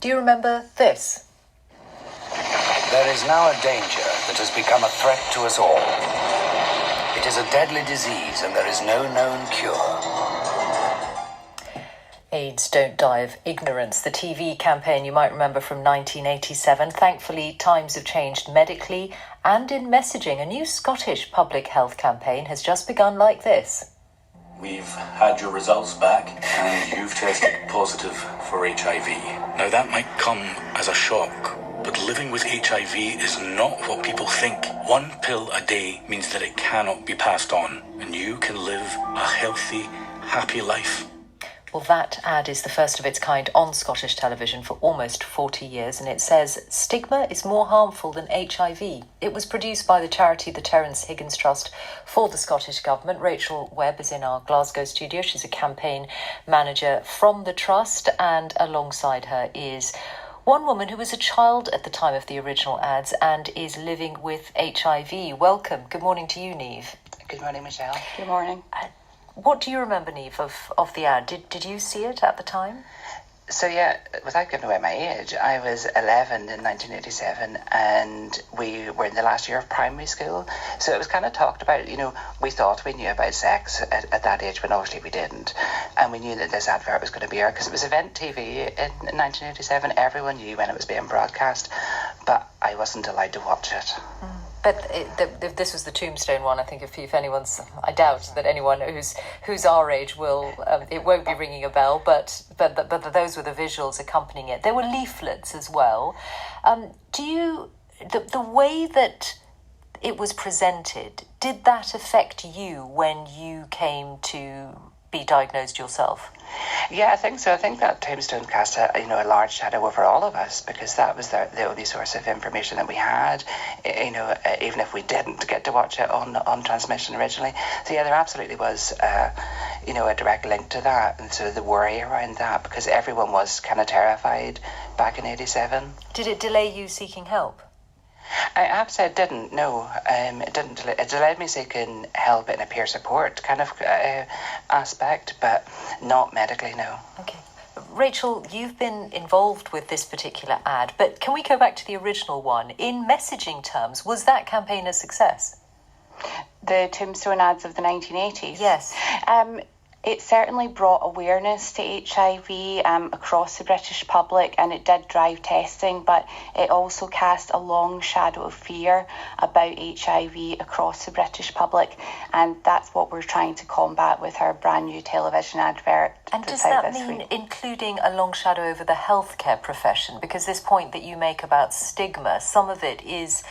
Do you remember this? There is now a danger that has become a threat to us all. It is a deadly disease and there is no known cure. AIDS Don't Die of Ignorance, the TV campaign you might remember from 1987. Thankfully, times have changed medically and in messaging. A new Scottish public health campaign has just begun like this. We've had your results back and you've tested positive for HIV. Now that might come as a shock, but living with HIV is not what people think. 1 pill a day means that it cannot be passed on, and you can live a healthy, happy life. Well, that ad is the first of its kind on Scottish television for almost 40 years, and it says stigma is more harmful than HIV. It was produced by the charity the Terence Higgins Trust for the Scottish Government. Rachel Webb is in our Glasgow studio. She's a campaign manager from the Trust, and alongside her is one woman who was a child at the time of the original ads and is living with HIV. Welcome. Good morning to you, Niamh. Good morning, Michelle. Good morning. What do you remember, Niamh, of the ad? Did you see it at the time? So yeah, without giving away my age, I was 11 in 1987 and we were in the last year of primary school. So it was kind of talked about, we thought we knew about sex at that age when obviously we didn't. And we knew that this advert was going to be aired because it was event TV in 1987. Everyone knew when it was being broadcast, but I wasn't allowed to watch it. But this was the Tombstone one. I think if anyone's, I doubt that anyone who's our age will, it won't be ringing a bell. But those were the visuals accompanying it. There were leaflets as well. The way that it was presented, did that affect you when you came to be diagnosed yourself? Yeah, I think so. I think that Tombstone cast a large shadow over all of us because that was the only source of information that we had, even if we didn't get to watch it on transmission originally. So yeah, there absolutely was, a direct link to that and sort of the worry around that because everyone was kind of terrified back in 87. Did it delay you seeking help? I have to say it didn't, no. It didn't. It delayed me seeking help in a peer support kind of aspect, but not medically, no. Okay. Rachel, you've been involved with this particular ad, but can we go back to the original one? In messaging terms, was that campaign a success? The Tombstone ads of the 1980s? Yes. It certainly brought awareness to HIV across the British public, and it did drive testing, but it also cast a long shadow of fear about HIV across the British public, and that's what we're trying to combat with our brand new television advert. And does that mean including a long shadow over the healthcare profession? Because this point that you make about stigma, some of it is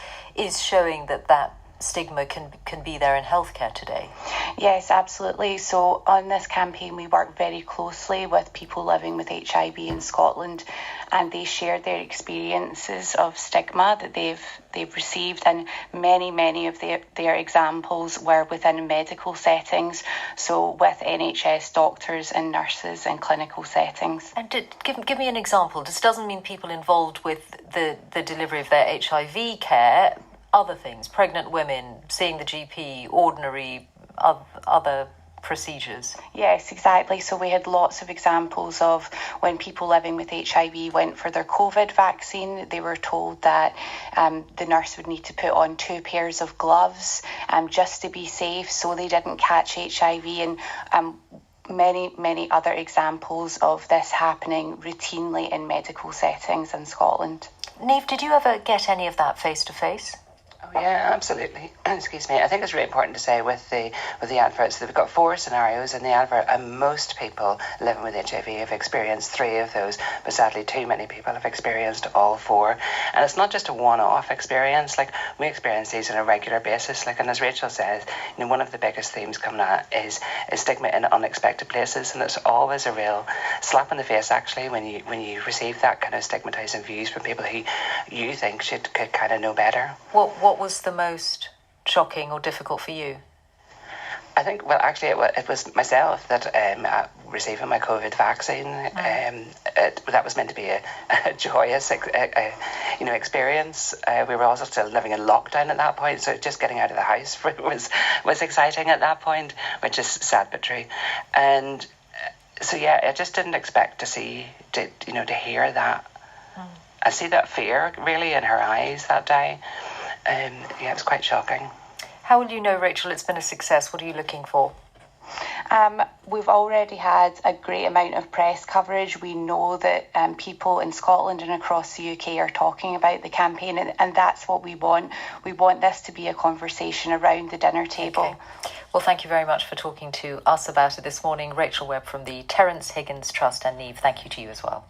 showing that stigma can be there in healthcare today. Yes, absolutely. So on this campaign we work very closely with people living with HIV in Scotland, and they shared their experiences of stigma that they've received, and many of their examples were within medical settings, so with NHS doctors and nurses in clinical settings. And give me an example. This doesn't mean people involved with the delivery of their HIV care. Other things, pregnant women, seeing the GP, ordinary other procedures. Yes, exactly. So we had lots of examples of when people living with HIV went for their COVID vaccine, they were told that the nurse would need to put on 2 pairs of gloves just to be safe so they didn't catch HIV, and many other examples of this happening routinely in medical settings in Scotland. Niamh, did you ever get any of that face to face? Yeah, absolutely. Excuse me. I think it's really important to say with the adverts that we've got 4 scenarios in the advert, and most people living with HIV have experienced 3 of those, but sadly too many people have experienced all 4. And it's not just a one-off experience. Like, we experience these on a regular basis. Like, and as Rachel says, one of the biggest themes coming out is stigma in unexpected places, and it's always a real slap in the face actually when you receive that kind of stigmatizing views from people who you think could kind of know better. What was the most shocking or difficult for you? I think, well, actually, it was myself that receiving my COVID vaccine. That was meant to be a joyous, experience. We were also still living in lockdown at that point, so just getting out of the house was exciting at that point, which is sad but true. And so, yeah, I just didn't expect to hear that I see that fear really in her eyes that day. Yeah, it was quite shocking. How will you know, Rachel, it's been a success? What are you looking for? We've already had a great amount of press coverage. We know that people in Scotland and across the UK are talking about the campaign, and that's what we want. We want this to be a conversation around the dinner table. Okay. Well, thank you very much for talking to us about it this morning. Rachel Webb from the Terence Higgins Trust, and Niamh, thank you to you as well.